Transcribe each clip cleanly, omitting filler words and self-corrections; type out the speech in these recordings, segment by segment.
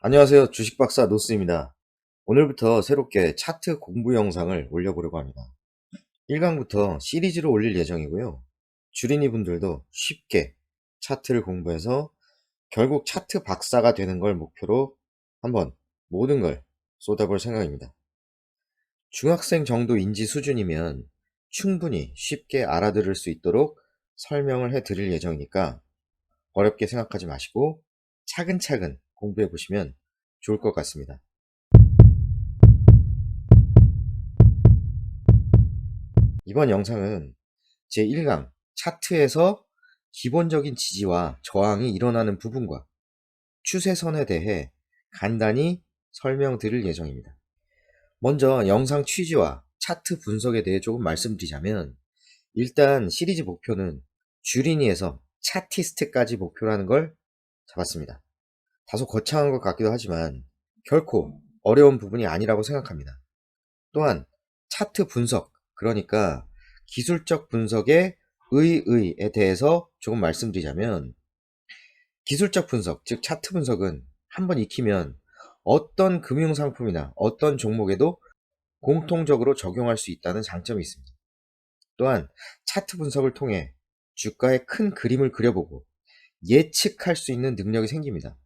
안녕하세요. 주식박사 노스입니다. 오늘부터 새롭게 차트 공부 영상을 올려보려고 합니다. 1강부터 시리즈로 올릴 예정이고요. 주린이 분들도 쉽게 차트를 공부해서 결국 차트 박사가 되는 걸 목표로 한번 모든 걸 쏟아볼 생각입니다. 중학생 정도 인지 수준이면 충분히 쉽게 알아들을 수 있도록 설명을 해드릴 예정이니까 어렵게 생각하지 마시고 차근차근 공부해 보시면 좋을 것 같습니다. 이번 영상은 제1강 차트에서 기본적인 지지와 저항이 일어나는 부분과 추세선에 대해 간단히 설명드릴 예정입니다. 먼저 영상 취지와 차트 분석에 대해 조금 말씀드리자면, 일단 시리즈 목표는 주린이에서 차티스트까지 목표라는 걸 잡았습니다. 다소 거창한 것 같기도 하지만 결코 어려운 부분이 아니라고 생각합니다. 또한 차트 분석, 그러니까 기술적 분석의 의의에 대해서 조금 말씀드리자면, 기술적 분석, 즉 차트 분석은 한번 익히면 어떤 금융상품이나 어떤 종목에도 공통적으로 적용할 수 있다는 장점이 있습니다. 또한 차트 분석을 통해 주가의 큰 그림을 그려보고 예측할 수 있는 능력이 생깁니다.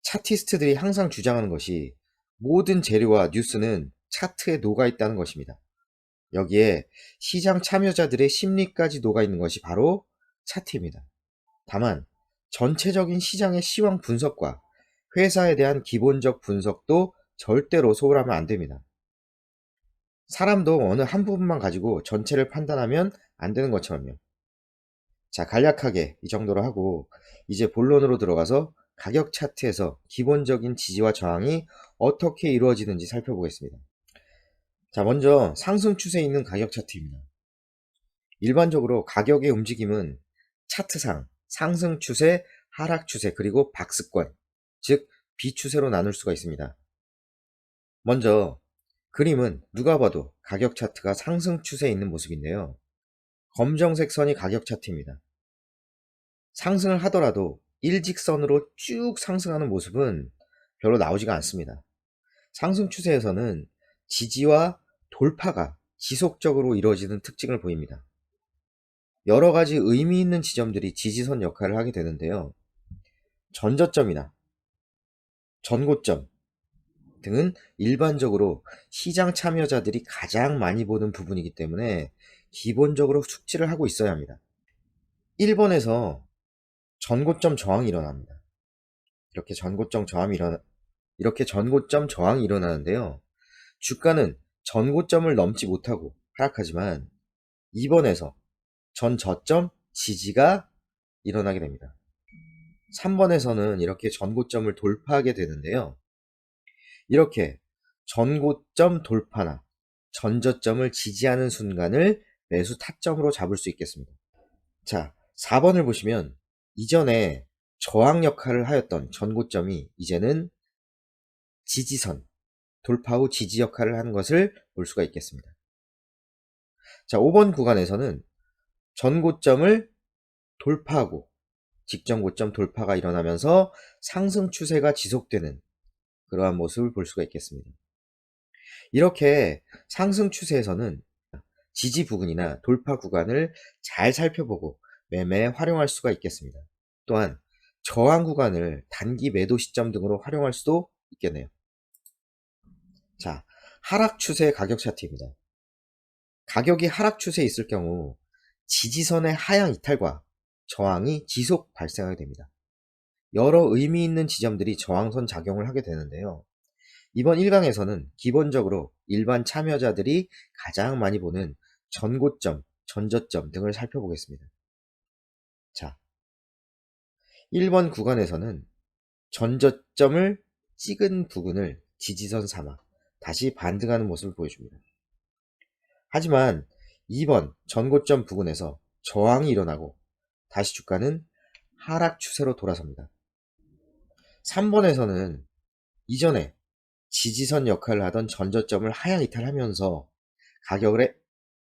차티스트들이 항상 주장하는 것이 모든 재료와 뉴스는 차트에 녹아있다는 것입니다. 여기에 시장 참여자들의 심리까지 녹아있는 것이 바로 차트입니다. 다만 전체적인 시장의 시황 분석과 회사에 대한 기본적 분석도 절대로 소홀하면 안 됩니다. 사람도 어느 한 부분만 가지고 전체를 판단하면 안 되는 것처럼요. 자, 간략하게 이 정도로 하고 이제 본론으로 들어가서 가격 차트에서 기본적인 지지와 저항이 어떻게 이루어지는지 살펴보겠습니다. 자, 먼저 상승 추세에 있는 가격 차트입니다. 일반적으로 가격의 움직임은 차트상 상승 추세, 하락 추세, 그리고 박스권, 즉 비추세로 나눌 수가 있습니다. 먼저 그림은 누가 봐도 가격 차트가 상승 추세에 있는 모습인데요. 검정색 선이 가격 차트입니다. 상승을 하더라도 일직선으로 쭉 상승하는 모습은 별로 나오지가 않습니다. 상승 추세에서는 지지와 돌파가 지속적으로 이루어지는 특징을 보입니다. 여러 가지 의미 있는 지점들이 지지선 역할을 하게 되는데요. 전저점이나 전고점 등은 일반적으로 시장 참여자들이 가장 많이 보는 부분이기 때문에 기본적으로 숙지를 하고 있어야 합니다. 1번에서 전고점 저항이 일어납니다. 이렇게 전고점 저항이 일어나는데요. 주가는 전고점을 넘지 못하고 하락하지만 2번에서 전저점 지지가 일어나게 됩니다. 3번에서는 이렇게 전고점을 돌파하게 되는데요. 이렇게 전고점 돌파나 전저점을 지지하는 순간을 매수 타점으로 잡을 수 있겠습니다. 자, 4번을 보시면 이전에 저항 역할을 하였던 전고점이 이제는 지지선, 돌파 후 지지 역할을 하는 것을 볼 수가 있겠습니다. 자, 5번 구간에서는 전고점을 돌파하고 직전 고점 돌파가 일어나면서 상승 추세가 지속되는 그러한 모습을 볼 수가 있겠습니다. 이렇게 상승 추세에서는 지지 부근이나 돌파 구간을 잘 살펴보고 매매에 활용할 수가 있겠습니다. 또한 저항 구간을 단기 매도 시점 등으로 활용할 수도 있겠네요. 자, 하락 추세 가격 차트입니다. 가격이 하락 추세에 있을 경우 지지선의 하향 이탈과 저항이 지속 발생하게 됩니다. 여러 의미 있는 지점들이 저항선 작용을 하게 되는데요. 이번 1강에서는 기본적으로 일반 참여자들이 가장 많이 보는 전고점, 전저점 등을 살펴보겠습니다. 자, 1번 구간에서는 전저점을 찍은 부분을 지지선 삼아 다시 반등하는 모습을 보여줍니다. 하지만 2번 전고점 부근에서 저항이 일어나고 다시 주가는 하락 추세로 돌아섭니다. 3번에서는 이전에 지지선 역할을 하던 전저점을 하향 이탈하면서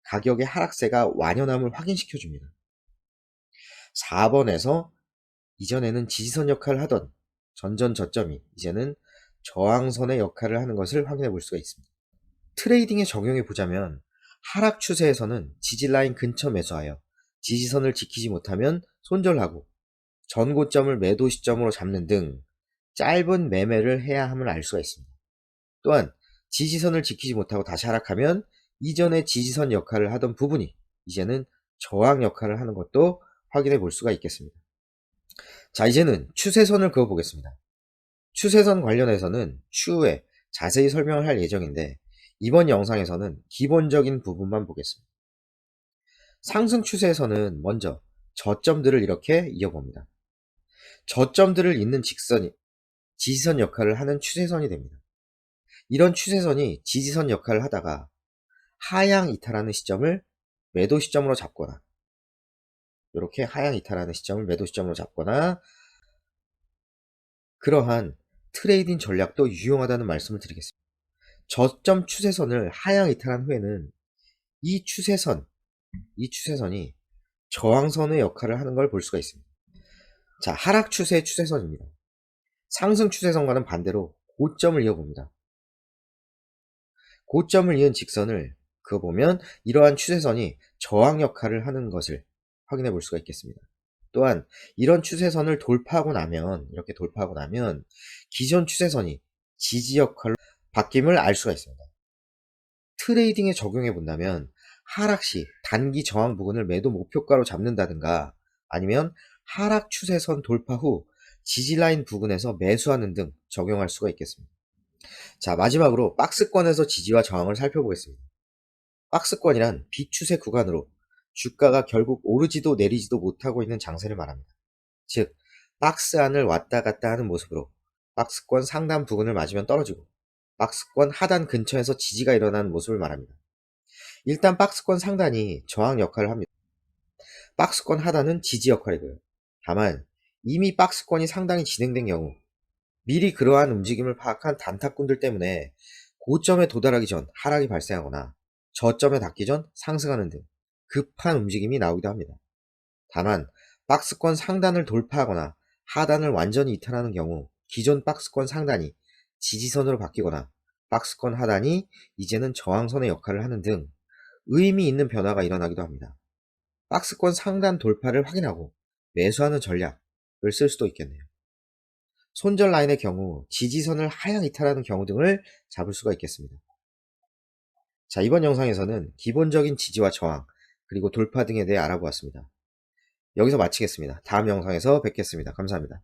가격의 하락세가 완연함을 확인시켜줍니다. 4번에서 이전에는 지지선 역할을 하던 전전 저점이 이제는 저항선의 역할을 하는 것을 확인해 볼 수가 있습니다. 트레이딩에 적용해 보자면 하락 추세에서는 지지 라인 근처 매수하여 지지선을 지키지 못하면 손절하고 전고점을 매도 시점으로 잡는 등 짧은 매매를 해야 함을 알 수가 있습니다. 또한 지지선을 지키지 못하고 다시 하락하면 이전에 지지선 역할을 하던 부분이 이제는 저항 역할을 하는 것도 확인해 볼 수가 있겠습니다. 자, 이제는 추세선을 그어 보겠습니다. 추세선 관련해서는 추후에 자세히 설명을 할 예정인데 이번 영상에서는 기본적인 부분만 보겠습니다. 상승 추세에서는 먼저 저점들을 이렇게 이어봅니다. 저점들을 잇는 직선이 지지선 역할을 하는 추세선이 됩니다. 이런 추세선이 지지선 역할을 하다가 하향 이탈하는 시점을 매도 시점으로 잡거나 이렇게 하향 이탈하는 시점을 매도 시점으로 잡거나 그러한 트레이딩 전략도 유용하다는 말씀을 드리겠습니다. 저점 추세선을 하향 이탈한 후에는 이 추세선이 저항선의 역할을 하는 걸 볼 수가 있습니다. 자, 하락 추세의 추세선입니다. 상승 추세선과는 반대로 고점을 이어봅니다. 고점을 이은 직선을 그어보면 이러한 추세선이 저항 역할을 하는 것을 확인해 볼 수가 있겠습니다. 또한 이런 추세선을 돌파하고 나면 이렇게 돌파하고 나면 기존 추세선이 지지 역할로 바뀜을 알 수가 있습니다. 트레이딩에 적용해 본다면 하락 시 단기 저항 부근을 매도 목표가로 잡는다든가 아니면 하락 추세선 돌파 후 지지 라인 부근에서 매수하는 등 적용할 수가 있겠습니다. 자, 마지막으로 박스권에서 지지와 저항을 살펴보겠습니다. 박스권이란 비추세 구간으로 주가가 결국 오르지도 내리지도 못하고 있는 장세를 말합니다. 즉, 박스 안을 왔다 갔다 하는 모습으로 박스권 상단 부근을 맞으면 떨어지고 박스권 하단 근처에서 지지가 일어나는 모습을 말합니다. 일단 박스권 상단이 저항 역할을 합니다. 박스권 하단은 지지 역할이고요. 다만 이미 박스권이 상당히 진행된 경우 미리 그러한 움직임을 파악한 단타꾼들 때문에 고점에 도달하기 전 하락이 발생하거나 저점에 닿기 전 상승하는 등 급한 움직임이 나오기도 합니다. 다만 박스권 상단을 돌파하거나 하단을 완전히 이탈하는 경우 기존 박스권 상단이 지지선으로 바뀌거나 박스권 하단이 이제는 저항선의 역할을 하는 등 의미 있는 변화가 일어나기도 합니다. 박스권 상단 돌파를 확인하고 매수하는 전략을 쓸 수도 있겠네요. 손절 라인의 경우 지지선을 하향 이탈하는 경우 등을 잡을 수가 있겠습니다. 자, 이번 영상에서는 기본적인 지지와 저항 그리고 돌파 등에 대해 알아보았습니다. 여기서 마치겠습니다. 다음 영상에서 뵙겠습니다. 감사합니다.